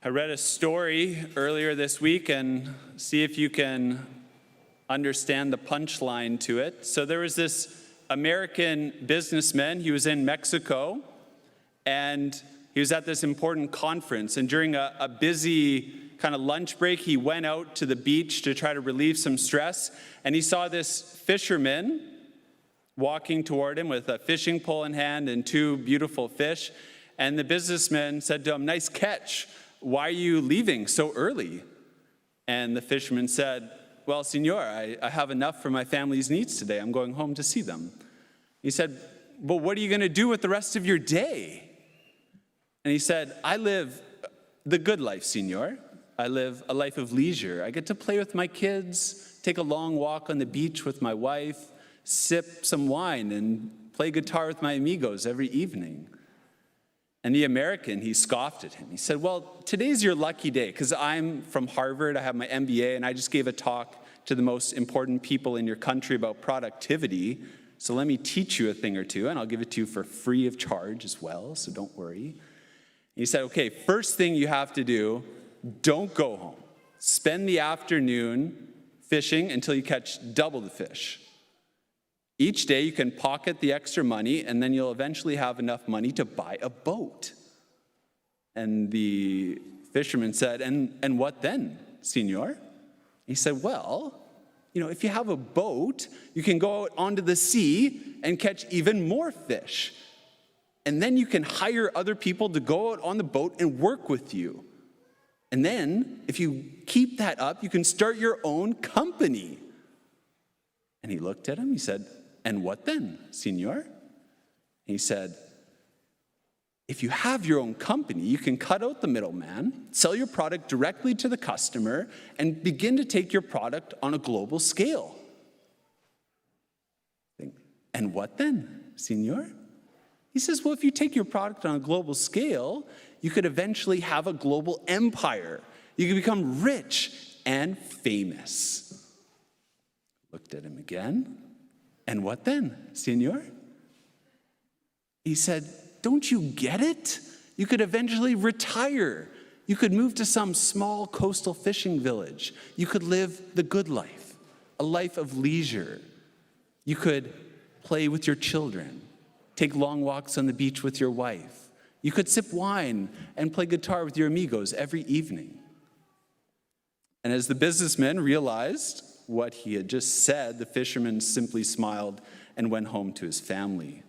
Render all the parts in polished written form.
I read a story earlier this week and see if you can understand the punchline to it. So there was this American businessman. He was in Mexico and he was at this important conference. And during a busy kind of lunch break, he went out to the beach to try to relieve some stress. And he saw this fisherman walking toward him with a fishing pole in hand and two beautiful fish. And the businessman said to him, "Nice catch. Why are you leaving so early?" And the fisherman said, "Well, senor, I have enough for my family's needs today. I'm going home to see them." He said, "Well, what are you going to do with the rest of your day?" And he said, "I live the good life, senor. I live a life of leisure. I get to play with my kids, take a long walk on the beach with my wife, sip some wine, and play guitar with my amigos every evening." And the American, he scoffed at him. He said, "Well, today's your lucky day because I'm from Harvard. I have my MBA, and I just gave a talk to the most important people in your country about productivity. So let me teach you a thing or two, and I'll give it to you for free of charge as well, so don't worry." He said, "Okay, first thing you have to do, don't go home. Spend the afternoon fishing until you catch double the fish. Each day you can pocket the extra money, and then you'll eventually have enough money to buy a boat." And the fisherman said, and what then, senor?" He said, "Well, if you have a boat, you can go out onto the sea and catch even more fish. And then you can hire other people to go out on the boat and work with you. And then, if you keep that up, you can start your own company." And he looked at him, he said, "And what then, senor?" He said, "If you have your own company, you can cut out the middleman, sell your product directly to the customer, and begin to take your product on a global scale." "And what then, senor?" He says, "Well, if you take your product on a global scale, you could eventually have a global empire. You could become rich and famous." Looked at him again. "And what then, senor?" He said, "Don't you get it? You could eventually retire. You could move to some small coastal fishing village. You could live the good life, a life of leisure. You could play with your children, take long walks on the beach with your wife. You could sip wine and play guitar with your amigos every evening." And as the businessman realized what he had just said, the fisherman simply smiled and went home to his family.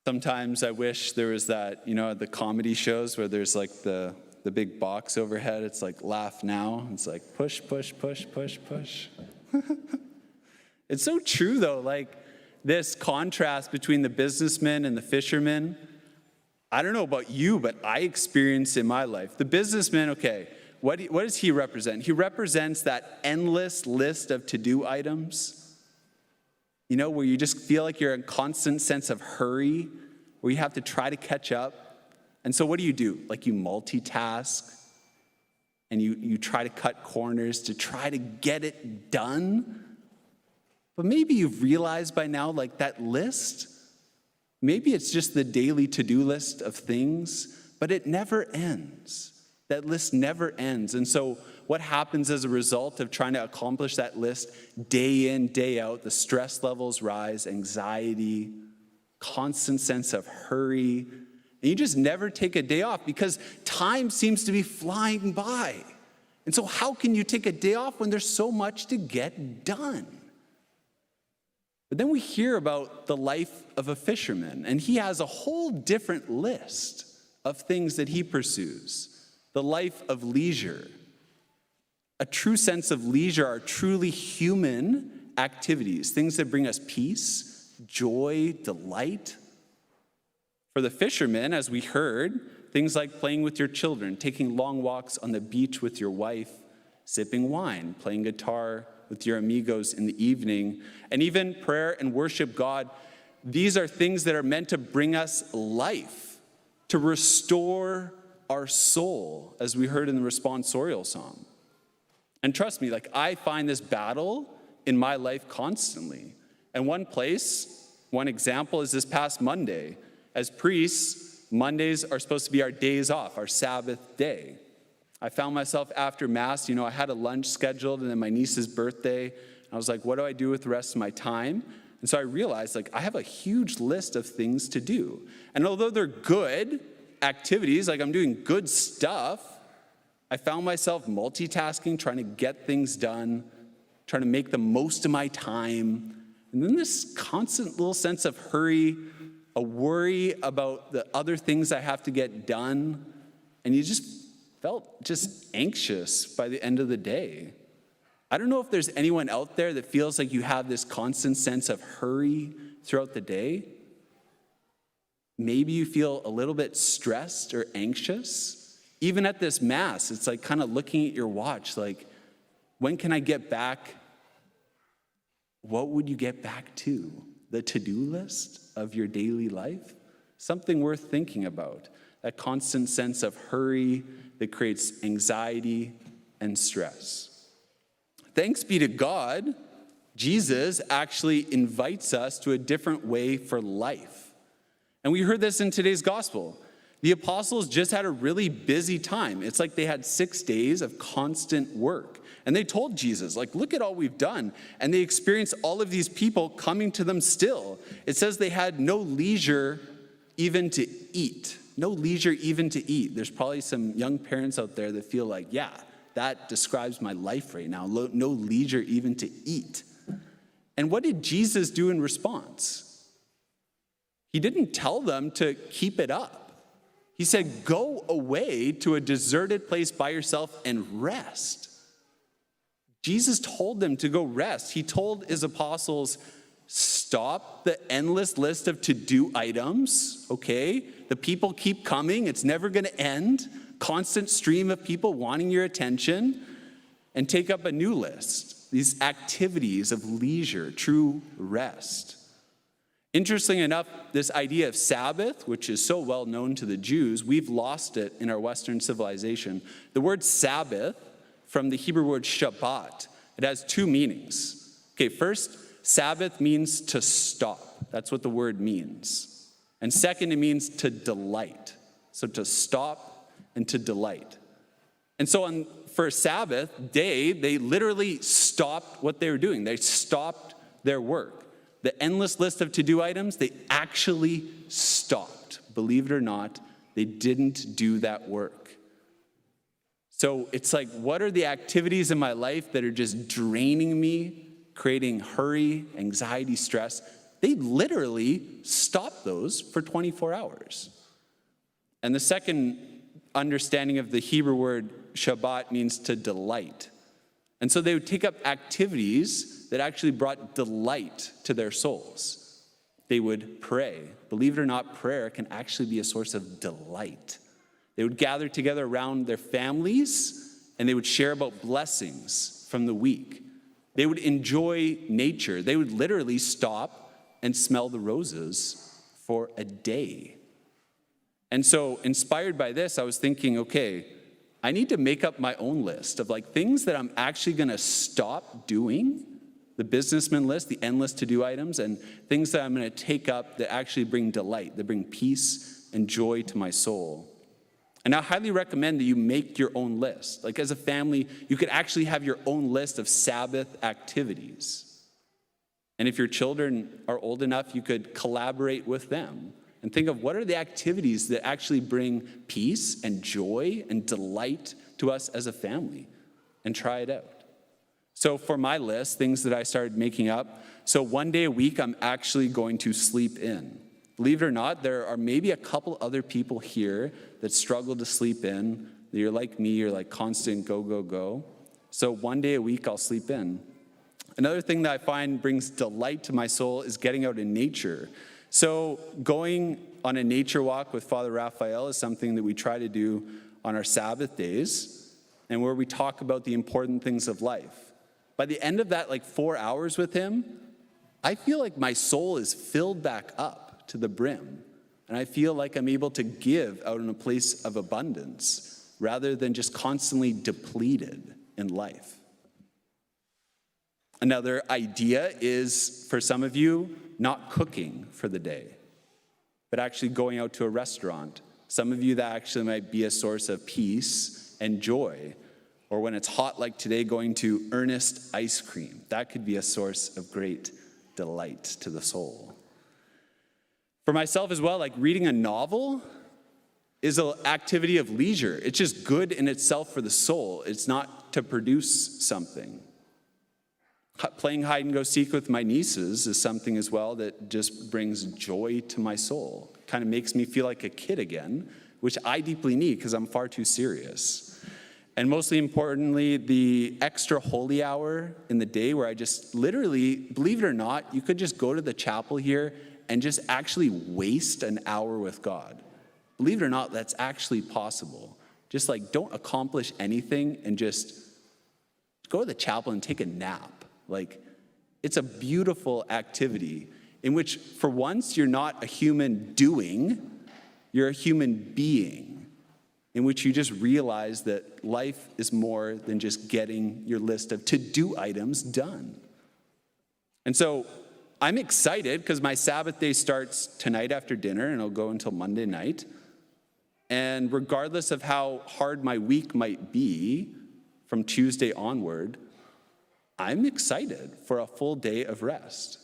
Sometimes I wish there was that, the comedy shows where there's like the big box overhead. It's like laugh now. It's like push, push, push, push, push. It's so true though, like this contrast between the businessman and the fisherman. I don't know about you, but I experience in my life. The businessman, okay, what does he represent? He represents that endless list of to-do items, where you just feel like you're in constant sense of hurry, where you have to try to catch up. And so what do? Like you multitask, and you try to cut corners to try to get it done. But maybe you've realized by now, like that list, maybe it's just the daily to-do list of things, but it never ends. That list never ends. And so what happens as a result of trying to accomplish that list day in, day out? The stress levels rise, anxiety, constant sense of hurry. And you just never take a day off because time seems to be flying by. And so how can you take a day off when there's so much to get done? But then we hear about the life of a fisherman, and he has a whole different list of things that he pursues. The life of leisure. A true sense of leisure are truly human activities, things that bring us peace, joy, delight. For the fisherman, as we heard, things like playing with your children, taking long walks on the beach with your wife, sipping wine, playing guitar with your amigos in the evening, and even prayer and worship God. These are things that are meant to bring us life, to restore our soul, as we heard in the responsorial psalm. And trust me, I find this battle in my life constantly. And one example is this past Monday. As priests, Mondays are supposed to be our days off, our Sabbath day. I found myself after Mass, I had a lunch scheduled and then my niece's birthday. I was like, what do I do with the rest of my time? And so I realized, I have a huge list of things to do. And although they're good activities, I'm doing good stuff, I found myself multitasking, trying to get things done, trying to make the most of my time. And then this constant little sense of hurry, a worry about the other things I have to get done. And you just felt just anxious by the end of the day. I don't know if there's anyone out there that feels like you have this constant sense of hurry throughout the day. Maybe you feel a little bit stressed or anxious. Even at this Mass, it's kind of looking at your watch, when can I get back? What would you get back to? The to-do list of your daily life? Something worth thinking about. That constant sense of hurry that creates anxiety and stress. Thanks be to God, Jesus actually invites us to a different way for life. And we heard this in today's gospel. The apostles just had a really busy time. It's like they had 6 days of constant work. And they told Jesus, look at all we've done. And they experienced all of these people coming to them still. It says they had no leisure even to eat. No leisure even to eat. There's probably some young parents out there that feel like, yeah, that describes my life right now. No leisure even to eat. And what did Jesus do in response? He didn't tell them to keep it up. He said, go away to a deserted place by yourself and rest. Jesus told them to go rest. He told his apostles, stop the endless list of to-do items, okay? The people keep coming. It's never going to end. Constant stream of people wanting your attention, and take up a new list. These activities of leisure, true rest. Interesting enough, this idea of Sabbath, which is so well known to the Jews, we've lost it in our Western civilization. The word Sabbath, from the Hebrew word Shabbat, it has two meanings. Okay, first, Sabbath means to stop. That's what the word means. And second, it means to delight. So to stop and to delight. And so for Sabbath day, they literally stopped what they were doing. They stopped their work. The endless list of to-do items, they actually stopped. Believe it or not, they didn't do that work. So it's what are the activities in my life that are just draining me, creating hurry, anxiety, stress? They literally stopped those for 24 hours. And the second understanding of the Hebrew word Shabbat means to delight. And so they would take up activities that actually brought delight to their souls. They would pray. Believe it or not, prayer can actually be a source of delight. They would gather together around their families, and they would share about blessings from the week. They would enjoy nature. They would literally stop and smell the roses for a day. And so, inspired by this, I was thinking, okay, I need to make up my own list of things that I'm actually going to stop doing, the businessman list, the endless to-do items, and things that I'm going to take up that actually bring delight, that bring peace and joy to my soul. And I highly recommend that you make your own list. As a family, you could actually have your own list of Sabbath activities. And if your children are old enough, you could collaborate with them and think of what are the activities that actually bring peace and joy and delight to us as a family, and try it out. So for my list, things that I started making up, so 1 day a week I'm actually going to sleep in. Believe it or not, there are maybe a couple other people here that struggle to sleep in. You're like me, you're constant go, go, go. So 1 day a week I'll sleep in. Another thing that I find brings delight to my soul is getting out in nature. So going on a nature walk with Father Raphael is something that we try to do on our Sabbath days, and where we talk about the important things of life. By the end of that 4 hours with him, I feel like my soul is filled back up to the brim, and I feel like I'm able to give out in a place of abundance rather than just constantly depleted in life. Another idea is, for some of you, not cooking for the day, but actually going out to a restaurant. Some of you, that actually might be a source of peace and joy. Or when it's hot like today, going to Earnest ice cream. That could be a source of great delight to the soul. For myself as well, like reading a novel is an activity of leisure. It's just good in itself for the soul. It's not to produce something. Playing hide and go seek with my nieces is something as well that just brings joy to my soul. Kind of makes me feel like a kid again, which I deeply need because I'm far too serious. And mostly importantly, the extra holy hour in the day where I just literally, believe it or not, you could just go to the chapel here and just actually waste an hour with God. Believe it or not, that's actually possible. Just like don't accomplish anything and just go to the chapel and take a nap. Like it's a beautiful activity in which for once you're not a human doing, you're a human being. In which you just realize that life is more than just getting your list of to-do items done. And so I'm excited because my Sabbath day starts tonight after dinner and it'll go until Monday night. And regardless of how hard my week might be from Tuesday onward, I'm excited for a full day of rest.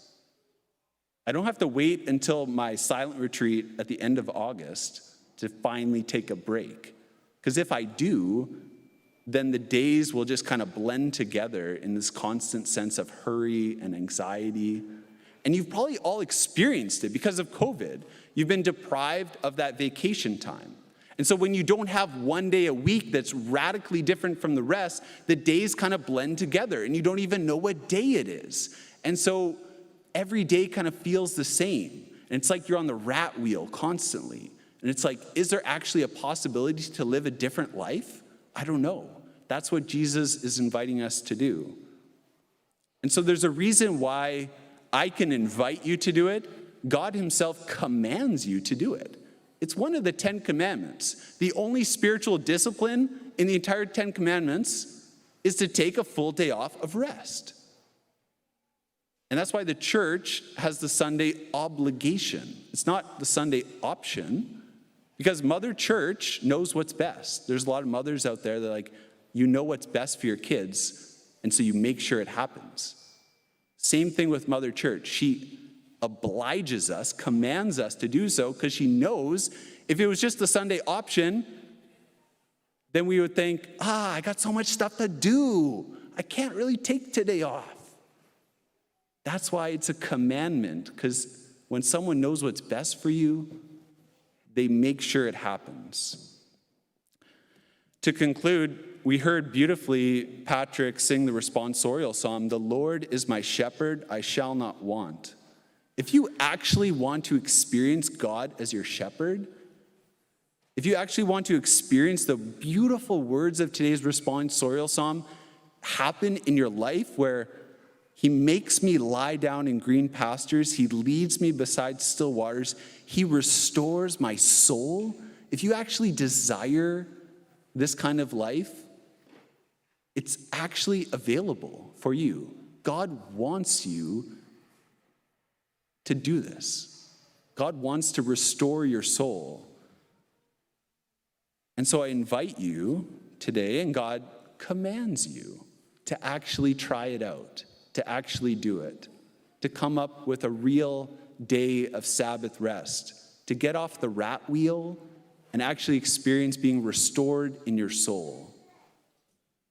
I don't have to wait until my silent retreat at the end of August to finally take a break. Because if I do, then the days will just kind of blend together in this constant sense of hurry and anxiety. And you've probably all experienced it because of COVID. You've been deprived of that vacation time. And so when you don't have one day a week that's radically different from the rest, the days kind of blend together and you don't even know what day it is. And so every day kind of feels the same. And it's like you're on the rat wheel constantly. And it's like, is there actually a possibility to live a different life? I don't know. That's what Jesus is inviting us to do. And so there's a reason why I can invite you to do it. God himself commands you to do it. It's one of the 10 commandments. The only spiritual discipline in the entire 10 commandments is to take a full day off of rest. And that's why the church has the Sunday obligation. It's not the Sunday option. Because Mother Church knows what's best. There's a lot of mothers out there that are like, you know what's best for your kids, and so you make sure it happens. Same thing with Mother Church. She obliges us, commands us to do so, because she knows if it was just the Sunday option, then we would think, I got so much stuff to do. I can't really take today off. That's why it's a commandment, because when someone knows what's best for you, they make sure it happens. To conclude, we heard beautifully Patrick sing the responsorial psalm, "The Lord is my shepherd, I shall not want." If you actually want to experience God as your shepherd, if you actually want to experience the beautiful words of today's responsorial psalm happen in your life where he makes me lie down in green pastures. He leads me beside still waters. He restores my soul. If you actually desire this kind of life, it's actually available for you. God wants you to do this. God wants to restore your soul. And so I invite you today, and God commands you to actually try it out, to actually do it, to come up with a real day of Sabbath rest, to get off the rat wheel and actually experience being restored in your soul.